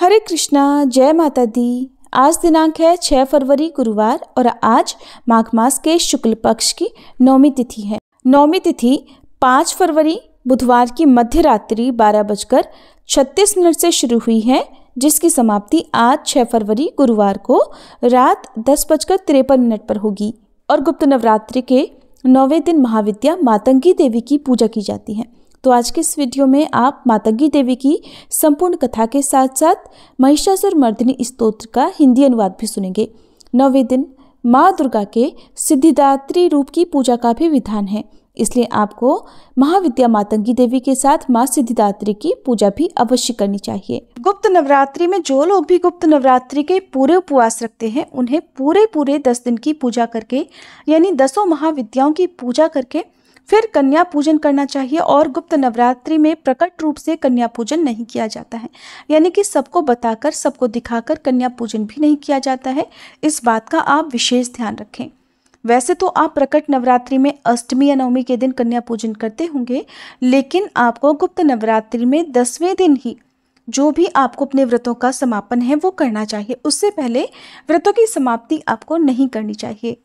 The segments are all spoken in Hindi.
हरे कृष्णा, जय माता दी। आज दिनांक है 6 फरवरी गुरुवार और आज माघ मास के शुक्ल पक्ष की नौमी तिथि है। नौमी तिथि 5 फरवरी बुधवार की मध्य रात्रि 12:36 से शुरू हुई है, जिसकी समाप्ति आज 6 फरवरी गुरुवार को रात 10:53 पर होगी। और गुप्त नवरात्रि के 9वें दिन महाविद्या मातंगी देवी की पूजा की जाती है। तो आज के इस वीडियो में आप मातंगी देवी की संपूर्ण कथा के साथ साथ महिषासुर मर्दिनी स्तोत्र का हिंदी अनुवाद भी सुनेंगे। 9वें दिन माँ दुर्गा के सिद्धिदात्री रूप की पूजा का भी विधान है, इसलिए आपको महाविद्या मातंगी देवी के साथ माँ सिद्धिदात्री की पूजा भी अवश्य करनी चाहिए। गुप्त नवरात्रि में जो लोग भी गुप्त नवरात्रि के पूरे उपवास रखते हैं, उन्हें पूरे 10 दिन की पूजा करके यानी 10 महाविद्याओं की पूजा करके फिर कन्या पूजन करना चाहिए। और गुप्त नवरात्रि में प्रकट रूप से कन्या पूजन नहीं किया जाता है, यानी कि सबको बताकर सबको दिखाकर कन्या पूजन भी नहीं किया जाता है। इस बात का आप विशेष ध्यान रखें। वैसे तो आप प्रकट नवरात्रि में अष्टमी या नवमी के दिन कन्या पूजन करते होंगे, लेकिन आपको गुप्त नवरात्रि में 10वें दिन ही जो भी आपको अपने व्रतों का समापन है वो करना चाहिए। उससे पहले व्रतों की समाप्ति आपको नहीं करनी चाहिए।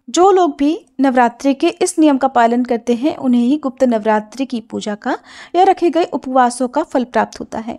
जो लोग भी नवरात्रि के इस नियम का पालन करते हैं, उन्हें ही गुप्त नवरात्रि की पूजा का या रखे गए उपवासों का फल प्राप्त होता है।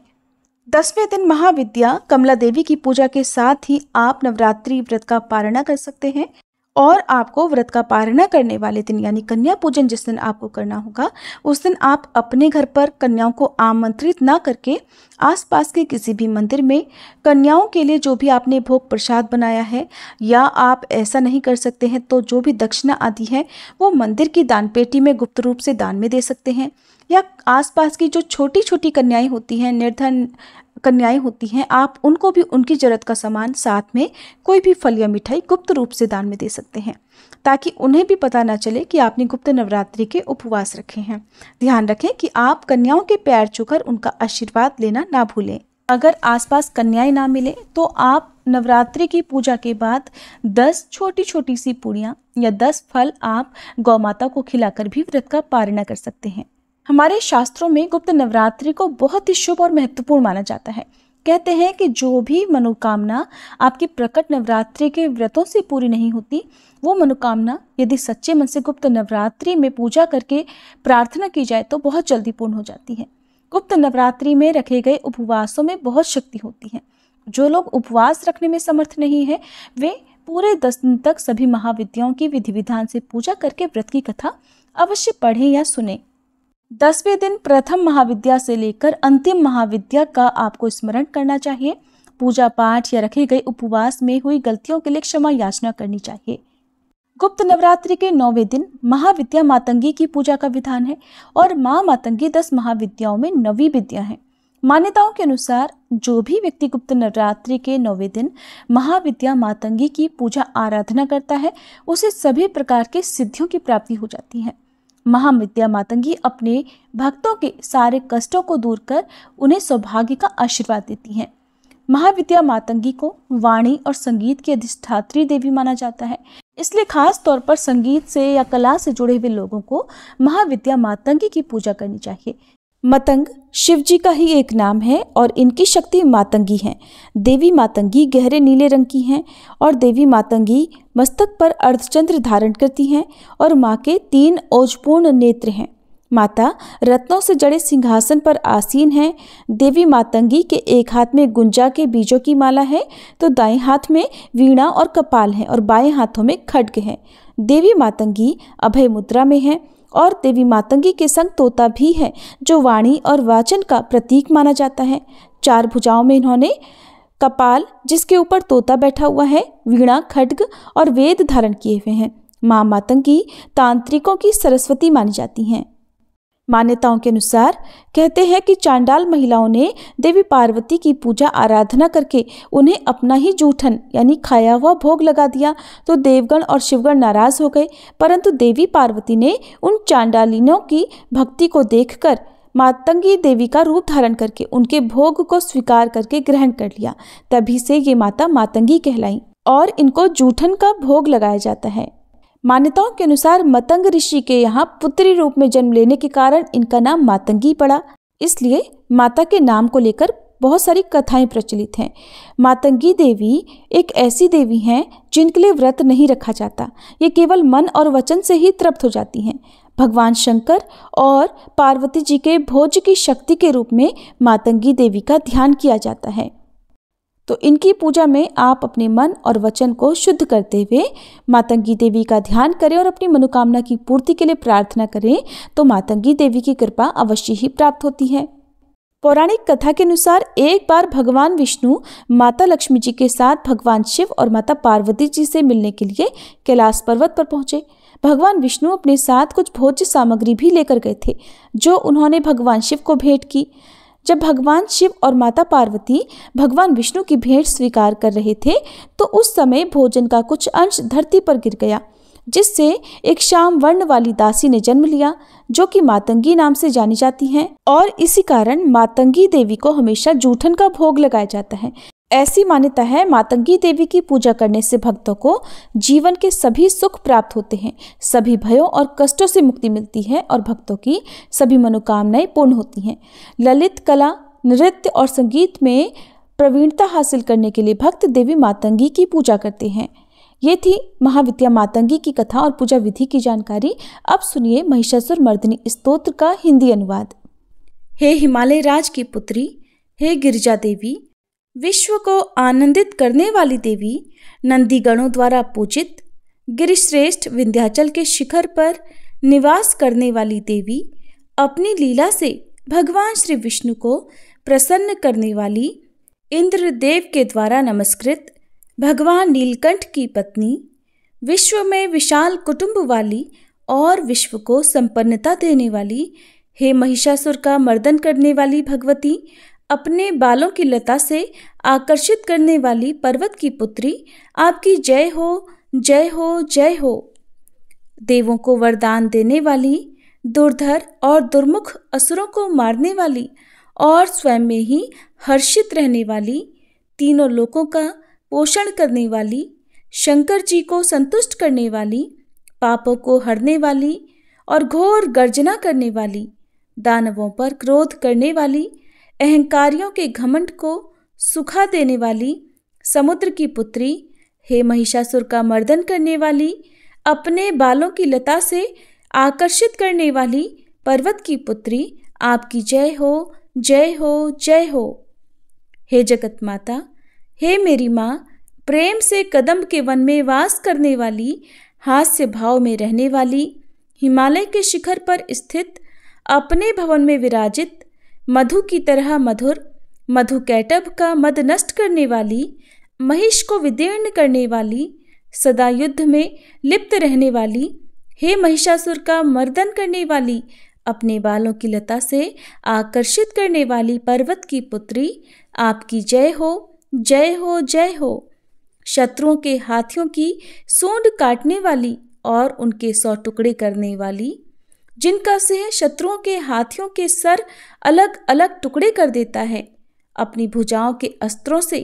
10वें दिन महाविद्या कमला देवी की पूजा के साथ ही आप नवरात्रि व्रत का पारणा कर सकते हैं। और आपको व्रत का पारणा करने वाले दिन यानी कन्या पूजन जिस दिन आपको करना होगा, उस दिन आप अपने घर पर कन्याओं को आमंत्रित ना करके आसपास के किसी भी मंदिर में कन्याओं के लिए जो भी आपने भोग प्रसाद बनाया है, या आप ऐसा नहीं कर सकते हैं तो जो भी दक्षिणा आदि है वो मंदिर की दान पेटी में गुप्त रूप से दान में दे सकते हैं। या आसपास की जो छोटी छोटी कन्याएं होती हैं, निर्धन कन्याएं होती हैं, आप उनको भी उनकी जरूरत का सामान साथ में कोई भी फल या मिठाई गुप्त रूप से दान में दे सकते हैं, ताकि उन्हें भी पता ना चले कि आपने गुप्त नवरात्रि के उपवास रखे हैं। ध्यान रखें कि आप कन्याओं के पैर छूकर उनका आशीर्वाद लेना ना भूलें। अगर आसपास कन्याएं ना मिले तो आप नवरात्रि की पूजा के बाद 10 छोटी छोटी सी पूड़ियाँ या 10 फल आप गौ माता को खिलाकर भी व्रत का पारणा कर सकते हैं। हमारे शास्त्रों में गुप्त नवरात्रि को बहुत ही शुभ और महत्वपूर्ण माना जाता है। कहते हैं कि जो भी मनोकामना आपकी प्रकट नवरात्रि के व्रतों से पूरी नहीं होती, वो मनोकामना यदि सच्चे मन से गुप्त नवरात्रि में पूजा करके प्रार्थना की जाए तो बहुत जल्दी पूर्ण हो जाती है। गुप्त नवरात्रि में रखे गए उपवासों में बहुत शक्ति होती है। जो लोग उपवास रखने में समर्थ नहीं है, वे पूरे 10 दिन तक सभी महाविद्याओं की विधि विधान से पूजा करके व्रत की कथा अवश्य पढ़ें या सुने। 10वें दिन प्रथम महाविद्या से लेकर अंतिम महाविद्या का आपको स्मरण करना चाहिए। पूजा पाठ या रखे गए उपवास में हुई गलतियों के लिए क्षमा याचना करनी चाहिए। गुप्त नवरात्रि के 9वें दिन महाविद्या मातंगी की पूजा का विधान है और माँ मातंगी 10 महाविद्याओं में 9वीं विद्या है। मान्यताओं के अनुसार जो भी व्यक्ति गुप्त नवरात्रि के 9वें दिन महाविद्या मातंगी की पूजा आराधना करता है, उसे सभी प्रकार के सिद्धियों की प्राप्ति हो जाती है। महाविद्या मातंगी अपने भक्तों के सारे कष्टों को दूर कर उन्हें सौभाग्य का आशीर्वाद देती हैं। महाविद्या मातंगी को वाणी और संगीत की अधिष्ठात्री देवी माना जाता है, इसलिए खास तौर पर संगीत से या कला से जुड़े हुए लोगों को महाविद्या मातंगी की पूजा करनी चाहिए। मतंग शिव जी का ही एक नाम है और इनकी शक्ति मातंगी है। देवी मातंगी गहरे नीले रंग की हैं और देवी मातंगी मस्तक पर अर्धचंद्र धारण करती हैं और माँ के 3 ओजपूर्ण नेत्र हैं। माता रत्नों से जड़े सिंहासन पर आसीन हैं। देवी मातंगी के एक हाथ में गुंजा के बीजों की माला है, तो दाएं हाथ में वीणा और कपाल है और बाएं हाथों में खड्ग है। देवी मातंगी अभय मुद्रा में है और देवी मातंगी के संग तोता भी है, जो वाणी और वाचन का प्रतीक माना जाता है। 4 भुजाओं में इन्होंने कपाल जिसके ऊपर तोता बैठा हुआ है, वीणा, खड्ग और वेद धारण किए हुए हैं। माँ मातंगी तांत्रिकों की सरस्वती मानी जाती हैं। मान्यताओं के अनुसार कहते हैं कि चांडाल महिलाओं ने देवी पार्वती की पूजा आराधना करके उन्हें अपना ही जूठन यानी खाया हुआ भोग लगा दिया, तो देवगण और शिवगण नाराज हो गए। परंतु देवी पार्वती ने उन चांडालिनों की भक्ति को देखकर मातंगी देवी का रूप धारण करके उनके भोग को स्वीकार करके ग्रहण कर लिया। तभी से ये माता मातंगी कहलाई और इनको जूठन का भोग लगाया जाता है। मान्यताओं के अनुसार मतंग ऋषि के यहाँ पुत्री रूप में जन्म लेने के कारण इनका नाम मातंगी पड़ा, इसलिए माता के नाम को लेकर बहुत सारी कथाएं प्रचलित हैं। मातंगी देवी एक ऐसी देवी हैं जिनके लिए व्रत नहीं रखा जाता, ये केवल मन और वचन से ही तृप्त हो जाती हैं। भगवान शंकर और पार्वती जी के भोज की शक्ति के रूप में मातंगी देवी का ध्यान किया जाता है। तो इनकी पूजा में आप अपने मन और वचन को शुद्ध करते हुए मातंगी देवी का ध्यान करें और अपनी मनोकामना की पूर्ति के लिए प्रार्थना करें, तो मातंगी देवी की कृपा अवश्य ही प्राप्त होती है। पौराणिक कथा के अनुसार एक बार भगवान विष्णु माता लक्ष्मी जी के साथ भगवान शिव और माता पार्वती जी से मिलने के लिए कैलाश पर्वत पर पहुंचे। भगवान विष्णु अपने साथ कुछ भोज्य सामग्री भी लेकर गए थे, जो उन्होंने भगवान शिव को भेंट की। जब भगवान शिव और माता पार्वती भगवान विष्णु की भेंट स्वीकार कर रहे थे, तो उस समय भोजन का कुछ अंश धरती पर गिर गया, जिससे एक श्याम वर्ण वाली दासी ने जन्म लिया, जो कि मातंगी नाम से जानी जाती हैं। और इसी कारण मातंगी देवी को हमेशा जूठन का भोग लगाया जाता है। ऐसी मान्यता है, मातंगी देवी की पूजा करने से भक्तों को जीवन के सभी सुख प्राप्त होते हैं, सभी भयों और कष्टों से मुक्ति मिलती है और भक्तों की सभी मनोकामनाएं पूर्ण होती हैं। ललित कला, नृत्य और संगीत में प्रवीणता हासिल करने के लिए भक्त देवी मातंगी की पूजा करते हैं। ये थी महाविद्या मातंगी की कथा और पूजा विधि की जानकारी। अब सुनिए महिषासुर मर्दिनी स्तोत्र का हिंदी अनुवाद। हे हिमालय राज की पुत्री, हे गिरिजा देवी, विश्व को आनंदित करने वाली देवी, नंदी गणों द्वारा पूजित, गिरिश्रेष्ठ विंध्याचल के शिखर पर निवास करने वाली देवी, अपनी लीला से भगवान श्री विष्णु को प्रसन्न करने वाली, इंद्रदेव के द्वारा नमस्कृत, भगवान नीलकंठ की पत्नी, विश्व में विशाल कुटुंब वाली और विश्व को संपन्नता देने वाली, हे महिषासुर का मर्दन करने वाली भगवती, अपने बालों की लता से आकर्षित करने वाली पर्वत की पुत्री, आपकी जय हो, जय हो, जय हो। देवों को वरदान देने वाली, दुर्धर और दुर्मुख असुरों को मारने वाली और स्वयं में ही हर्षित रहने वाली, तीनों लोकों का पोषण करने वाली, शंकर जी को संतुष्ट करने वाली, पापों को हरने वाली और घोर गर्जना करने वाली, दानवों पर क्रोध करने वाली, अहंकारियों के घमंड को सुखा देने वाली, समुद्र की पुत्री, हे महिषासुर का मर्दन करने वाली, अपने बालों की लता से आकर्षित करने वाली पर्वत की पुत्री, आपकी जय हो, जय हो, जय हो। हे जगत माता, हे मेरी माँ, प्रेम से कदम्ब के वन में वास करने वाली, हास्य भाव में रहने वाली, हिमालय के शिखर पर स्थित, अपने भवन में विराजित, मधु की तरह मधुर, मधु कैटभ का मद नष्ट करने वाली, महिष को विदीर्ण करने वाली, सदा युद्ध में लिप्त रहने वाली, हे महिषासुर का मर्दन करने वाली, अपने बालों की लता से आकर्षित करने वाली पर्वत की पुत्री, आपकी जय हो, जय हो, जय हो। शत्रुओं के हाथियों की सूंड काटने वाली और उनके 100 टुकड़े करने वाली, जिनका सिंह शत्रुओं के हाथियों के सर अलग अलग टुकड़े कर देता है, अपनी भुजाओं के अस्त्रों से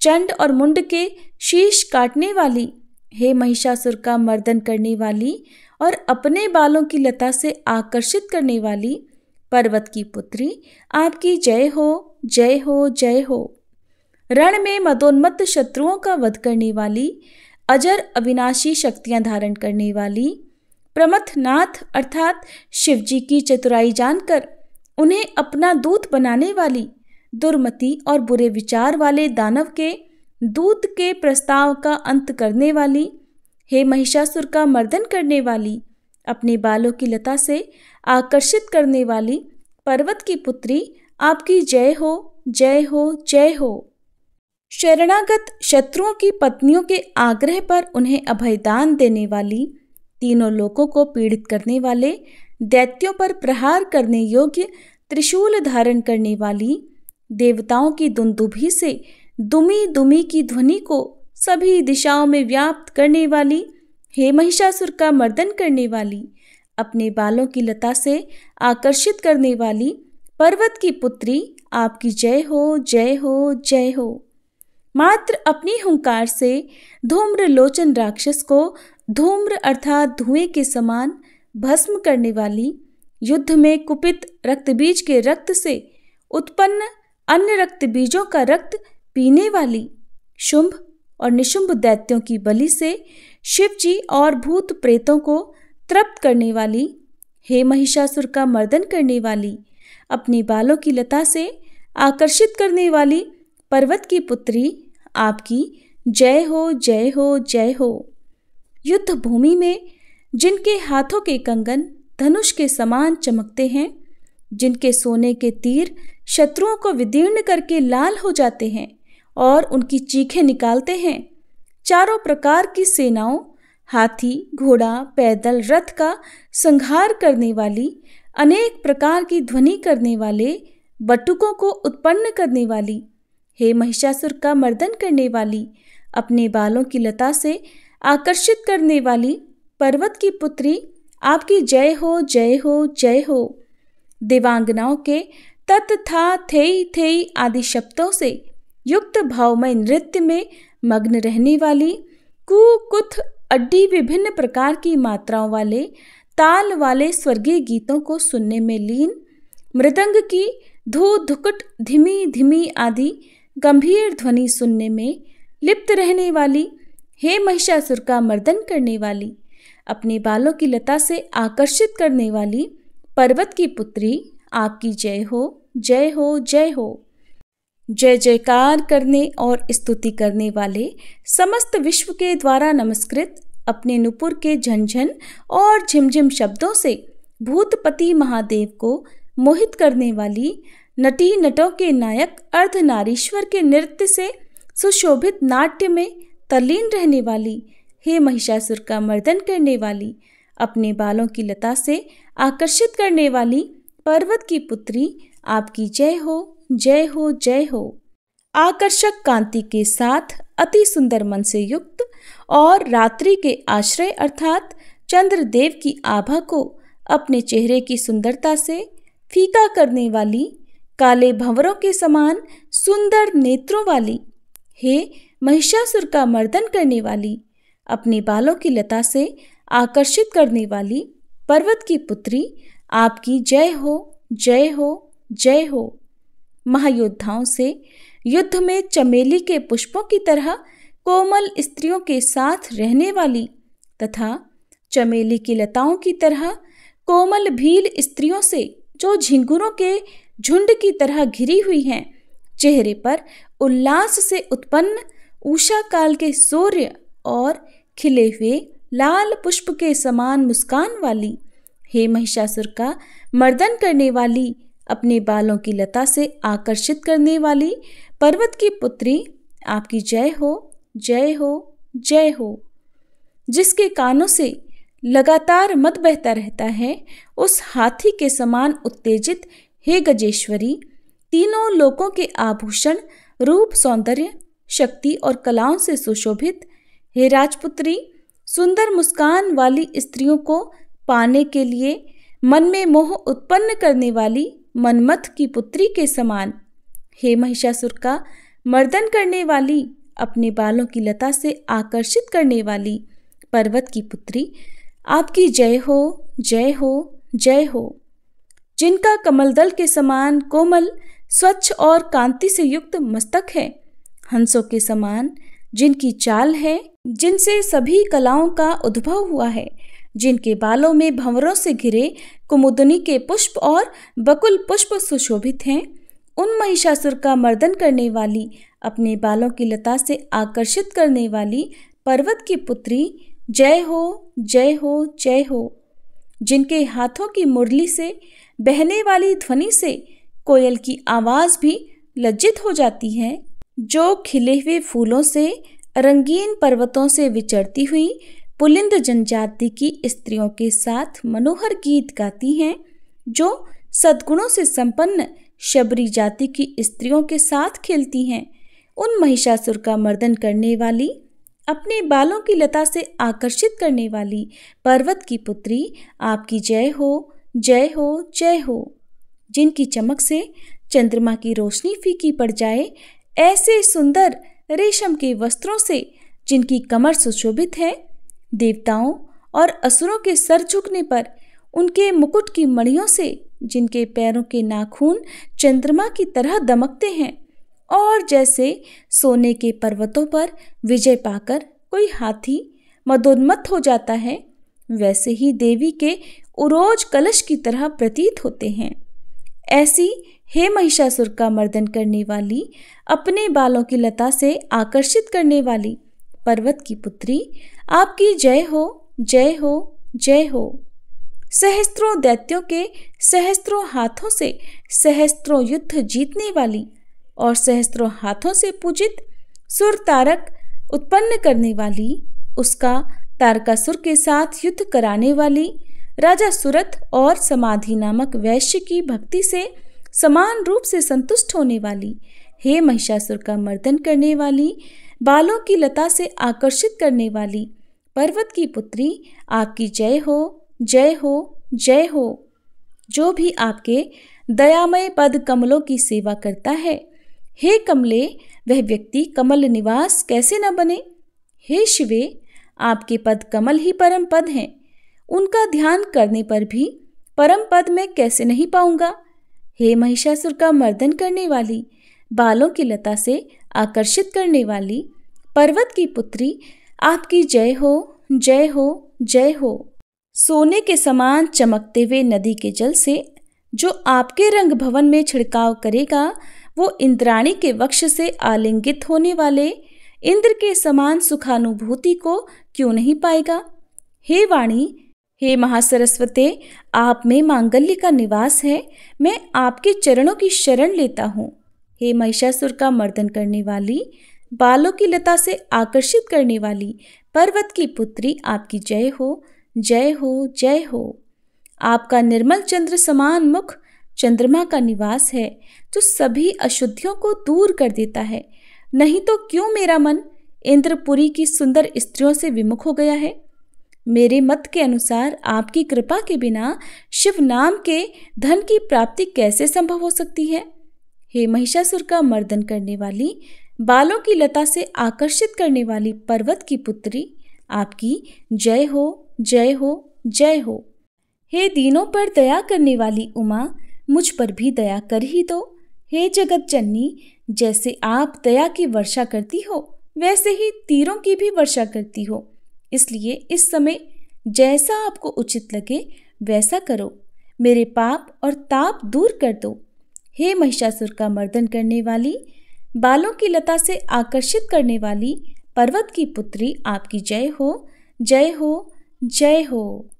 चंड और मुंड के शीश काटने वाली, हे महिषासुर का मर्दन करने वाली और अपने बालों की लता से आकर्षित करने वाली पर्वत की पुत्री, आपकी जय हो, जय हो, जय हो। रण में मदोन्मत्त शत्रुओं का वध करने वाली, अजर अविनाशी शक्तियां धारण करने वाली, प्रमथनाथ अर्थात शिवजी की चतुराई जानकर उन्हें अपना दूत बनाने वाली, दुर्मति और बुरे विचार वाले दानव के दूत के प्रस्ताव का अंत करने वाली, हे महिषासुर का मर्दन करने वाली, अपने बालों की लता से आकर्षित करने वाली पर्वत की पुत्री, आपकी जय हो, जय हो, जय हो। शरणागत शत्रुओं की पत्नियों के आग्रह पर उन्हें अभयदान देने वाली, तीनों लोकों को पीड़ित करने वाले, दैत्यों पर प्रहार करने योग्य त्रिशूल धारण करने वाली, देवताओं की दुंदुभी से दुमी दुमी की ध्वनि को सभी दिशाओं में व्याप्त करने वाली, हे महिषासुर का मर्दन करने वाली, अपने बालों की लता से आकर्षित करने वाली पर्वत की पुत्री, आपकी जय हो, जय हो, जय हो। मात्र अपनी हुंकार से धूम्र लोचन राक्षस को धूम्र अर्थात धुएं के समान भस्म करने वाली, युद्ध में कुपित रक्तबीज के रक्त से उत्पन्न अन्य रक्त बीजों का रक्त पीने वाली, शुंभ और निशुंभ दैत्यों की बलि से शिव जी और भूत प्रेतों को तृप्त करने वाली, हे महिषासुर का मर्दन करने वाली, अपने बालों की लता से आकर्षित करने वाली पर्वत की पुत्री, आपकी जय हो जय हो जय हो। युद्ध भूमि में जिनके हाथों के कंगन धनुष के समान चमकते हैं, जिनके सोने के तीर शत्रुओं को विदीर्ण करके लाल हो जाते हैं और उनकी चीखें निकालते हैं, चारों प्रकार की सेनाओं, हाथी, घोड़ा, पैदल, रथ का संहार करने वाली, अनेक प्रकार की ध्वनि करने वाले, बटुकों को उत्पन्न करने वाली, हे महिषासुर का मर्दन करने वाली, अपने बालों की लता से आकर्षित करने वाली पर्वत की पुत्री, आपकी जय हो जय हो जय हो। देवांगनाओं के तत् था थेई थेई आदि शब्दों से युक्त भावमय नृत्य में मग्न रहने वाली, कु कुथ अड्डी विभिन्न प्रकार की मात्राओं वाले, ताल वाले स्वर्गीय गीतों को सुनने में लीन, मृदंग की धू धुकुट धीमी धीमी आदि गंभीर ध्वनि सुनने में लिप्त रहने वाली, हे महिषासुर का मर्दन करने वाली, अपने बालों की लता से आकर्षित करने वाली पर्वत की पुत्री, आपकी जय हो जय हो जय हो। जय जयकार करने और स्तुति करने वाले, समस्त विश्व के द्वारा नमस्कृत, अपने नुपुर के झंझन और झिमझिम शब्दों से भूतपति महादेव को मोहित करने वाली, नटी नटों के नायक अर्धनारीश्वर के नृत्य से सुशोभित नाट्य में तल्लीन रहने वाली, हे महिषासुर का मर्दन करने वाली, अपने बालों की लता से आकर्षित करने वाली पर्वत की पुत्री, आपकी जय हो जय हो जय हो। आकर्षक कांति के साथ अति सुंदर मन से युक्त और रात्रि के आश्रय अर्थात चंद्रदेव की आभा को अपने चेहरे की सुंदरता से फीका करने वाली, काले भंवरों के समान सुंदर नेत्रों वाली, हे महिषासुर का मर्दन करने वाली, अपने बालों की लता से आकर्षित करने वाली पर्वत की पुत्री, आपकी जय हो जय हो जय हो। महायोद्धाओं से युद्ध में चमेली के पुष्पों की तरह कोमल स्त्रियों के साथ रहने वाली तथा चमेली की लताओं की तरह कोमल भील स्त्रियों से जो झिंगुरों के झुंड की तरह घिरी हुई हैं, चेहरे पर उल्लास से उत्पन्न उषा काल के सूर्य और खिले हुए लाल पुष्प के समान मुस्कान वाली, हे महिषासुर का मर्दन करने वाली, अपने बालों की लता से आकर्षित करने वाली पर्वत की पुत्री, आपकी जय हो जय हो जय हो। जिसके कानों से लगातार मद बहता रहता है, उस हाथी के समान उत्तेजित, हे गजेश्वरी, तीनों लोकों के आभूषण, रूप, सौंदर्य, शक्ति और कलाओं से सुशोभित, हे राजपुत्री, सुंदर मुस्कान वाली स्त्रियों को पाने के लिए मन में मोह उत्पन्न करने वाली मनमथ की पुत्री के समान, हे महिषासुर का मर्दन करने वाली, अपने बालों की लता से आकर्षित करने वाली पर्वत की पुत्री, आपकी जय हो जय हो जय हो। जिनका कमलदल के समान कोमल, स्वच्छ और कांति से युक्त मस्तक है, हंसों के समान जिनकी चाल है, जिनसे सभी कलाओं का उद्भव हुआ है, जिनके बालों में भंवरों से घिरे कुमुदनी के पुष्प और बकुल पुष्प सुशोभित हैं, उन महिषासुर का मर्दन करने वाली, अपने बालों की लता से आकर्षित करने वाली पर्वत की पुत्री, जय हो जय हो जय हो। जिनके हाथों की मुरली से बहने वाली ध्वनि से कोयल की आवाज भी लज्जित हो जाती है, जो खिले हुए फूलों से रंगीन पर्वतों से विचरती हुई पुलिंद जनजाति की स्त्रियों के साथ मनोहर गीत गाती हैं, जो सद्गुणों से संपन्न शबरी जाति की स्त्रियों के साथ खेलती हैं, उन महिषासुर का मर्दन करने वाली, अपने बालों की लता से आकर्षित करने वाली पर्वत की पुत्री, आपकी जय हो जय हो जय हो। जिनकी चमक से चंद्रमा की रोशनी फीकी पड़ जाए, ऐसे सुंदर रेशम के वस्त्रों से जिनकी कमर सुशोभित है, देवताओं और असुरों के सर झुकने पर उनके मुकुट की मणियों से, जिनके पैरों के नाखून चंद्रमा की तरह दमकते हैं, और जैसे सोने के पर्वतों पर विजय पाकर कोई हाथी मदोन्मत्त हो जाता है, वैसे ही देवी के उरोज कलश की तरह प्रतीत होते हैं। ऐसी हे महिषासुर का मर्दन करने वाली, अपने बालों की लता से आकर्षित करने वाली पर्वत की पुत्री, आपकी जय हो, जय हो, जय हो। सहस्त्रों दैत्यों के सहस्त्रों हाथों से सहस्त्रों युद्ध जीतने वाली और सहस्त्रों हाथों से पूजित सुर तारक उत्पन्न करने वाली, उसका तारकासुर के साथ युद्ध कराने वाली, राजा सुरथ और समाधि नामक वैश्य की भक्ति से समान रूप से संतुष्ट होने वाली, हे महिषासुर का मर्दन करने वाली, बालों की लता से आकर्षित करने वाली पर्वत की पुत्री, आपकी जय हो, जय हो, जय हो। जो भी आपके दयामय पद कमलों की सेवा करता है, हे कमले, वह व्यक्ति कमल निवास कैसे न बने। हे शिवे, आपके पद कमल ही परम पद हैं, उनका ध्यान करने पर भी परम पद मैं कैसे नहीं पाऊंगा। हे महिषासुर का मर्दन करने वाली, बालों की लता से आकर्षित करने वाली पर्वत की पुत्री, आपकी जय हो, जय हो, जय हो। सोने के समान चमकते हुए नदी के जल से जो आपके रंग भवन में छिड़काव करेगा, वो इंद्राणी के वक्ष से आलिंगित होने वाले इंद्र के समान सुखानुभूति को क्यों नहीं पाएगा। हे वाणी, हे महासरस्वते, आप में मांगल्य का निवास है, मैं आपके चरणों की शरण लेता हूँ। हे महिषासुर का मर्दन करने वाली, बालों की लता से आकर्षित करने वाली पर्वत की पुत्री, आपकी जय हो, जय हो, जय हो। आपका निर्मल चंद्र समान मुख चंद्रमा का निवास है, जो सभी अशुद्धियों को दूर कर देता है। नहीं तो क्यों मेरा मन इंद्रपुरी की सुंदर स्त्रियों से विमुख हो गया है। मेरे मत के अनुसार आपकी कृपा के बिना शिव नाम के धन की प्राप्ति कैसे संभव हो सकती है। हे महिषासुर का मर्दन करने वाली, बालों की लता से आकर्षित करने वाली पर्वत की पुत्री, आपकी जय हो, जय हो, जय हो। हे दीनों पर दया करने वाली उमा, मुझ पर भी दया कर ही दो। हे जगत जननी, जैसे आप दया की वर्षा करती हो, वैसे ही तीरों की भी वर्षा करती हो, इसलिए इस समय जैसा आपको उचित लगे वैसा करो, मेरे पाप और ताप दूर कर दो। हे महिषासुर का मर्दन करने वाली, बालों की लता से आकर्षित करने वाली पर्वत की पुत्री, आपकी जय हो, जय हो, जय हो।